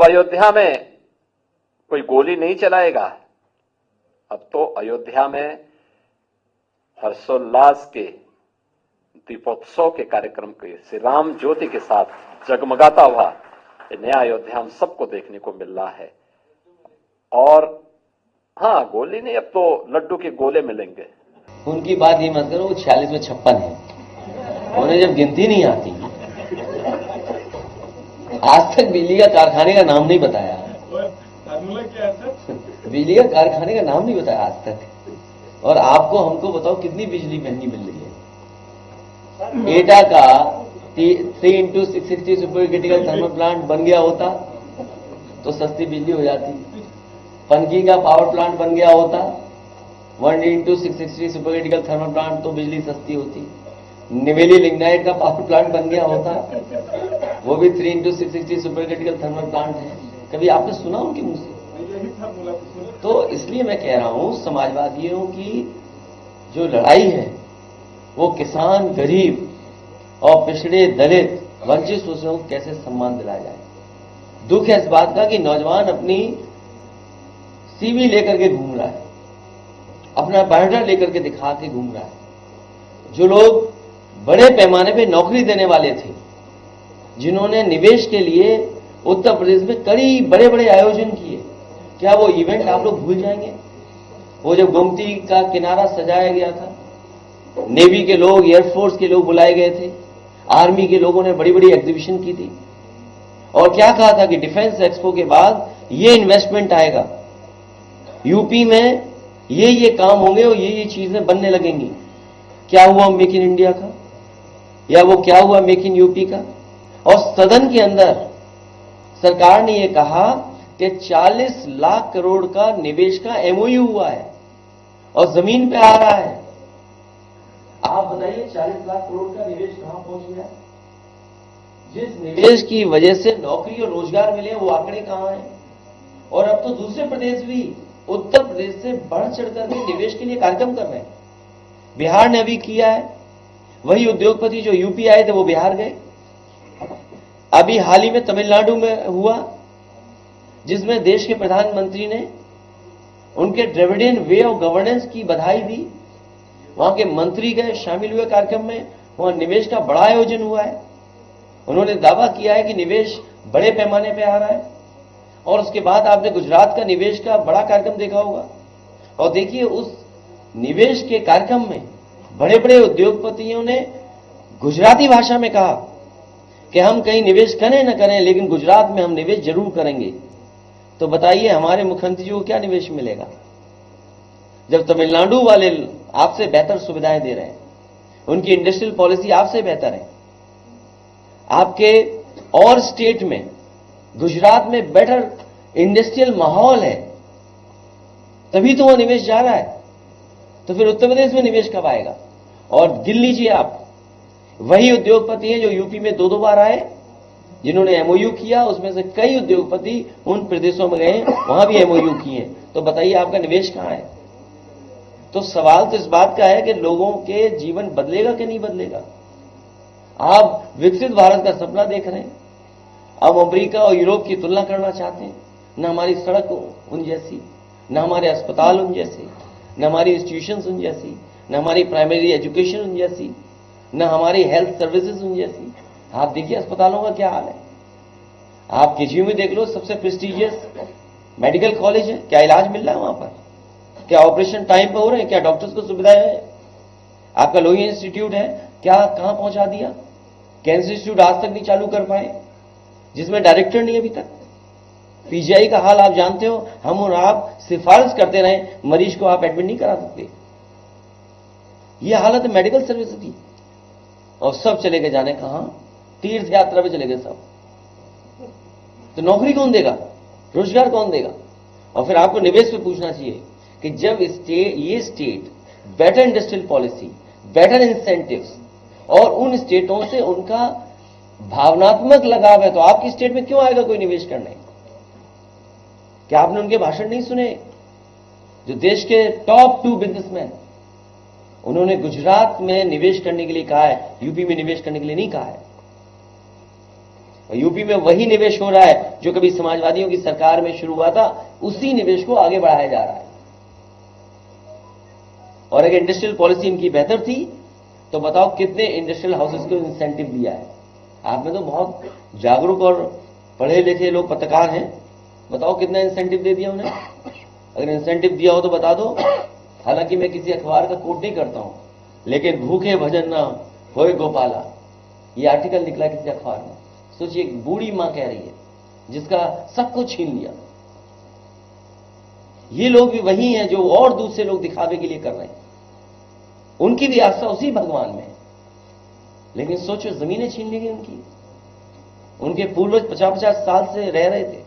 अयोध्या में कोई गोली नहीं चलाएगा। अब तो अयोध्या में हर्षोल्लास के दीपोत्सव के कार्यक्रम के श्री राम ज्योति के साथ जगमगाता हुआ ये नया अयोध्या हम सबको देखने को मिल रहा है। और हाँ, गोली नहीं, अब तो लड्डू के गोले मिलेंगे। उनकी बात ये मत करो, 46 में 56 है, उन्हें जब गिनती नहीं आती। आज तक बिजली का कारखाने का नाम नहीं बताया। बिजली का कारखाने का नाम नहीं बताया आज तक। और आपको हमको बताओ कितनी बिजली महंगी मिल रही है। एटा का 3x660 super critical thermal plant बन गया होता तो सस्ती बिजली हो जाती। पनकी का पावर प्लांट बन गया होता 1x660 super critical thermal plant तो बिजली सस्ती होती। निवेली लिग्नाइट का पावर प्लांट बन गया होता, वो भी 3x660 super critical thermal plant है। कभी आपने सुना उनके मुंह से? तो इसलिए मैं कह रहा हूं, समाजवादियों की जो लड़ाई है वो किसान, गरीब और पिछड़े, दलित, वंचित शोषणों को कैसे सम्मान दिलाया जाए। दुख है इस बात का कि नौजवान अपनी सीवी लेकर के घूम रहा है, अपना बायोडाटा लेकर के दिखा के घूम रहा है। जो लोग बड़े पैमाने पे नौकरी देने वाले थे, जिन्होंने निवेश के लिए उत्तर प्रदेश में कई बड़े बड़े आयोजन किए, क्या वो इवेंट आप लोग भूल जाएंगे? वो जब गोमती का किनारा सजाया गया था, नेवी के लोग, एयरफोर्स के लोग बुलाए गए थे, आर्मी के लोगों ने बड़ी बड़ी एग्जीबिशन की थी और क्या कहा था कि डिफेंस एक्सपो के बाद ये इन्वेस्टमेंट आएगा, यूपी में ये काम होंगे और ये चीजें बनने लगेंगी। क्या हुआ मेक इन इंडिया का, या वो क्या हुआ मेक इन यूपी का? और सदन के अंदर सरकार ने ये कहा कि 40 लाख करोड़ का निवेश का एमओयू हुआ है और जमीन पे आ रहा है। आप बताइए 40 लाख करोड़ का निवेश कहां पहुंच गया? जिस निवेश की वजह से नौकरी और रोजगार मिले वो आंकड़े कहां हैं? और अब तो दूसरे प्रदेश भी उत्तर प्रदेश से बढ़ चढ़कर के निवेश के लिए कार्यक्रम कर रहे हैं। बिहार ने अभी किया है, वही उद्योगपति जो यूपी आए थे वो बिहार गए। अभी हाल ही में तमिलनाडु में हुआ, जिसमें देश के प्रधानमंत्री ने उनके द्रविडियन वे ऑफ गवर्नेंस की बधाई दी। वहां के मंत्री गए, शामिल हुए कार्यक्रम में, वहां निवेश का बड़ा आयोजन हुआ है। उन्होंने दावा किया है कि निवेश बड़े पैमाने पर आ रहा है। और उसके बाद आपने गुजरात का निवेश का बड़ा कार्यक्रम देखा होगा। और देखिए, उस निवेश के कार्यक्रम में बड़े बड़े उद्योगपतियों ने गुजराती भाषा में कहा कि हम कहीं निवेश करें न करें, लेकिन गुजरात में हम निवेश जरूर करेंगे। तो बताइए हमारे मुख्यमंत्री जी को क्या निवेश मिलेगा, जब तमिलनाडु वाले आपसे बेहतर सुविधाएं दे रहे हैं, उनकी इंडस्ट्रियल पॉलिसी आपसे बेहतर है। आपके और स्टेट में, गुजरात में बेटर इंडस्ट्रियल माहौल है, तभी तो वो निवेश जा रहा है। तो फिर उत्तर प्रदेश में निवेश कब आएगा? और गिन लीजिए आप, वही उद्योगपति हैं जो यूपी में 2-2 बार आए, जिन्होंने एमओयू किया, उसमें से कई उद्योगपति उन प्रदेशों में गए, वहां भी एमओयू किए। तो बताइए आपका निवेश कहां है? तो सवाल तो इस बात का है कि लोगों के जीवन बदलेगा कि नहीं बदलेगा। आप विकसित भारत का सपना देख रहे हैं, अब अमेरिका और यूरोप की तुलना करना चाहते हैं। न हमारी सड़क उन जैसी, न हमारे अस्पताल उन जैसे, न हमारी इंस्टीट्यूशंस उन जैसी, न हमारी प्राइमरी एजुकेशन उन जैसी, न हमारी हेल्थ सर्विसेज उन जैसी। आप देखिए अस्पतालों का क्या हाल है। आप केजीयू में देख लो, सबसे प्रेस्टिजियस मेडिकल कॉलेज है, क्या इलाज मिल रहा है वहां पर? क्या ऑपरेशन टाइम पर हो रहे हैं? क्या डॉक्टर्स को सुविधाएं है? आपका लोही इंस्टीट्यूट है, क्या कहां पहुंचा दिया? कैंसर इंस्टीट्यूट आज तक नहीं चालू कर पाए, जिसमें डायरेक्टर नहीं अभी तक। पीजीआई का हाल आप जानते हो, हम और आप सिफारिश करते रहे, मरीज को आप एडमिट नहीं करा सकते। यह हालत है मेडिकल सर्विस की। और सब चले गए, जाने कहां? तीर्थ यात्रा पे चले गए सब। तो नौकरी कौन देगा? रोजगार कौन देगा? और फिर आपको निवेश पे पूछना चाहिए कि जब ये state better industrial policy, better incentives और उन स्टेटों से उनका भावनात्मक लगाव है, तो आपकी स्टेट में क्यों आएगा कोई निवेश करने? क्या आपने उनके भाषण नहीं सुने? जो देश के टॉप 2 बिजनेसमैन, उन्होंने गुजरात में निवेश करने के लिए कहा है, यूपी में निवेश करने के लिए नहीं कहा है। और यूपी में वही निवेश हो रहा है जो कभी समाजवादियों की सरकार में शुरू हुआ था, उसी निवेश को आगे बढ़ाया जा रहा है। और अगर इंडस्ट्रियल पॉलिसी इनकी बेहतर थी तो बताओ कितने इंडस्ट्रियल हाउसेस को इंसेंटिव दिया है। आप में तो बहुत जागरूक और पढ़े लिखे लोग पत्रकार हैं, बताओ कितना इंसेंटिव दे दिया उन्हें। अगर इंसेंटिव दिया हो तो बता दो। हालांकि मैं किसी अखबार का कोट नहीं करता हूं, लेकिन भूखे भजन ना होए गोपाला, ये आर्टिकल निकला किसी अखबार में। सोचिए, एक बूढ़ी मां कह रही है जिसका सब कुछ छीन लिया। ये लोग भी वही हैं जो और दूसरे लोग दिखावे के लिए कर रहे हैं, उनकी भी आस्था उसी भगवान में है। लेकिन सोचो, जमीनें छीन ली गई उनकी। उनके पूर्वज 50-50 साल से रह रहे थे,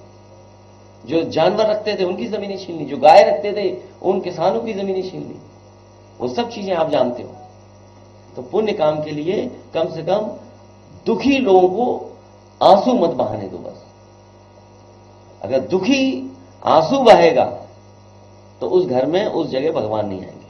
जो जानवर रखते थे उनकी जमीनें छीन ली, जो गाय रखते थे उन किसानों की जमीनें छीन ली। वो सब चीजें आप जानते हो। तो पुण्य काम के लिए कम से कम दुखी लोगों को आंसू मत बहाने दो बस। अगर दुखी आंसू बहेगा तो उस घर में, उस जगह भगवान नहीं आएंगे।